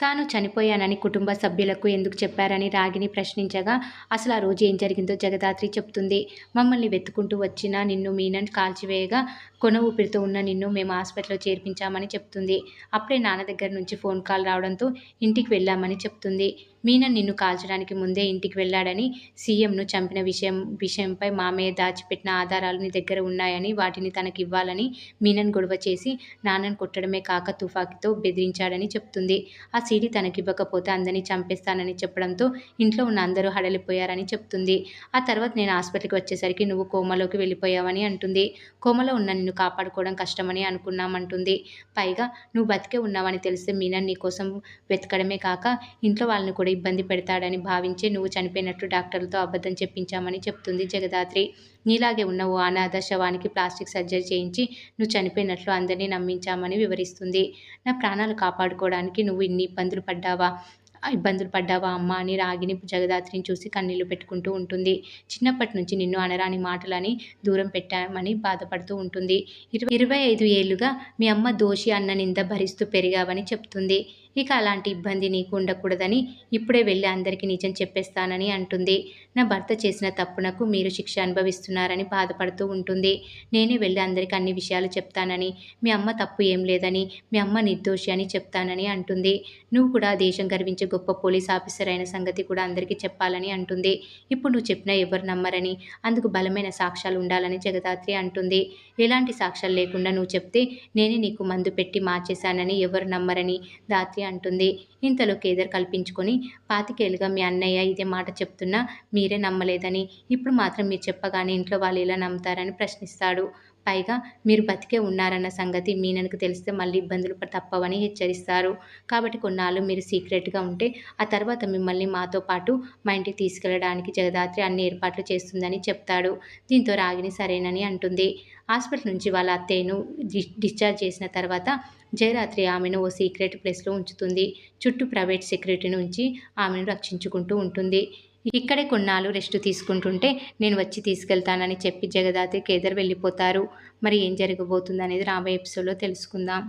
తాను చనిపోయానని కుటుంబ సభ్యులకు ఎందుకు చెప్పారని రాగిని ప్రశ్నించగా అసలు ఆ రోజు ఏం జరిగిందో జగదాత్రి చెప్తుంది. మమ్మల్ని వెతుకుంటూ వచ్చిన నిన్ను మీనన్ కాల్చివేయగా కొన ఊపిరితో ఉన్న నిన్ను మేము హాస్పిటల్లో చేర్పించామని చెప్తుంది. అప్పుడే నాన్న దగ్గర నుంచి ఫోన్ కాల్ రావడంతో ఇంటికి వెళ్ళామని చెప్తుంది. మీనన్ నిన్ను కాల్చడానికి ముందే ఇంటికి వెళ్ళాడని, సీఎంను చంపిన విషయంపై మామయ్య దాచిపెట్టిన ఆధారాలు నీ దగ్గర ఉన్నాయని వాటిని తనకివ్వాలని మీనన్ గొడవ చేసి నాన్నను కొట్టడమే కాక తుపాకీతో బెదిరించాడని చెప్తుంది. ఆ సీడీ తనకివ్వకపోతే అందరినీ చంపేస్తానని చెప్పడంతో ఇంట్లో ఉన్న అందరూ హడలిపోయారని చెప్తుంది. ఆ తర్వాత నేను హాస్పిటల్కి వచ్చేసరికి నువ్వు కోమాలోకి వెళ్ళిపోయావని అంటుంది. కోమలో ఉన్న నిన్ను కాపాడుకోవడం కష్టమని అనుకున్నామంటుంది. పైగా నువ్వు బతికే ఉన్నావని తెలిస్తే మీనన్ నీ కోసం వెతకడమే కాక ఇంట్లో వాళ్ళని కూడా ఇబ్బంది పెడతాడని భావించే నువ్వు చనిపోయినట్టు డాక్టర్లతో అబద్ధం చెప్పించామని చెప్తుంది జగదాత్రి. నీలాగే ఉన్న ఓ అనాథ శవానికి ప్లాస్టిక్ సర్జరీ చేయించి నువ్వు చనిపోయినట్లు అందరినీ నమ్మించామని వివరిస్తుంది. నా ప్రాణాలు కాపాడుకోవడానికి నువ్వు ఇన్ని ఇబ్బందులు పడ్డావా అమ్మా అని రాగిని జగదాత్రిని చూసి కన్నీళ్లు పెట్టుకుంటూ ఉంటుంది. చిన్నప్పటి నుంచి నిన్ను అనరాని మాటలని దూరం పెట్టామని బాధపడుతూ ఉంటుంది. 25 ఏళ్లుగా మీ అమ్మ దోషి అన్న నింద భరిస్తూ పెరిగావని చెప్తుంది. ఇక అలాంటి ఇబ్బంది నీకు ఉండకూడదని ఇప్పుడే వెళ్ళి అందరికీ నిజం చెప్పేస్తానని అంటుంది. నా భర్త చేసిన తప్పునకు మీరు శిక్ష అనుభవిస్తున్నారని బాధపడుతూ ఉంటుంది. నేనే వెళ్ళి అందరికీ అన్ని విషయాలు చెప్తానని, మీ అమ్మ తప్పు ఏం లేదని, మీ అమ్మ నిర్దోషి అని చెప్తానని అంటుంది. నువ్వు కూడా దేశం గర్వించే గొప్ప పోలీస్ ఆఫీసర్ అయిన సంగతి కూడా అందరికీ చెప్పాలని అంటుంది. ఇప్పుడు నువ్వు చెప్పినా ఎవరు నమ్మరని, అందుకు బలమైన సాక్ష్యాలు ఉండాలని జగదాత్రి అంటుంది. ఎలాంటి సాక్ష్యాలు లేకుండా నువ్వు చెప్తే నేనే నీకు మందు పెట్టి మార్చేశానని ఎవరు నమ్మరని దాత్రి అంటుంది. ఇంతలో కేదార్ కల్పించుకొని 25 ఏళ్లుగా మీ అన్నయ్య ఇదే మాట చెప్తున్నా మీరే నమ్మలేదని, ఇప్పుడు మాత్రం మీరు చెప్పగానే ఇంట్లో వాళ్ళు ఎలా నమ్ముతారని ప్రశ్నిస్తాడు. పైగా మీరు బతికే ఉన్నారన్న సంగతి మీనన్కు తెలిస్తే మళ్ళీ ఇబ్బందులు తప్పవని హెచ్చరిస్తారు. కాబట్టి కొన్నాళ్ళు మీరు సీక్రెట్గా ఉంటే ఆ తర్వాత మిమ్మల్ని మాతో పాటు మా ఇంటికి తీసుకెళ్లడానికి జగదాత్రి అన్ని ఏర్పాట్లు చేస్తుందని చెప్తాడు. దీంతో రాగిని సరేనని అంటుంది. హాస్పిటల్ నుంచి వాళ్ళ అత్తయ్యను డిశ్చార్జ్ చేసిన తర్వాత జయరాత్రి ఆమెను ఓ సీక్రెట్ ప్లేస్లో ఉంచుతుంది. చుట్టూ ప్రైవేట్ సెక్యూరిటీ నుంచి ఆమెను రక్షించుకుంటూ ఉంటుంది. ఇక్కడే కొన్నాళ్ళు రెస్ట్ తీసుకుంటుంటే నేను వచ్చి తీసుకెళ్తానని చెప్పి జగదాత్రి కేదార్ వెళ్ళిపోతారు. మరి ఏం జరగబోతుంది అనేది రాబోయే ఎపిసోడ్లో తెలుసుకుందాం.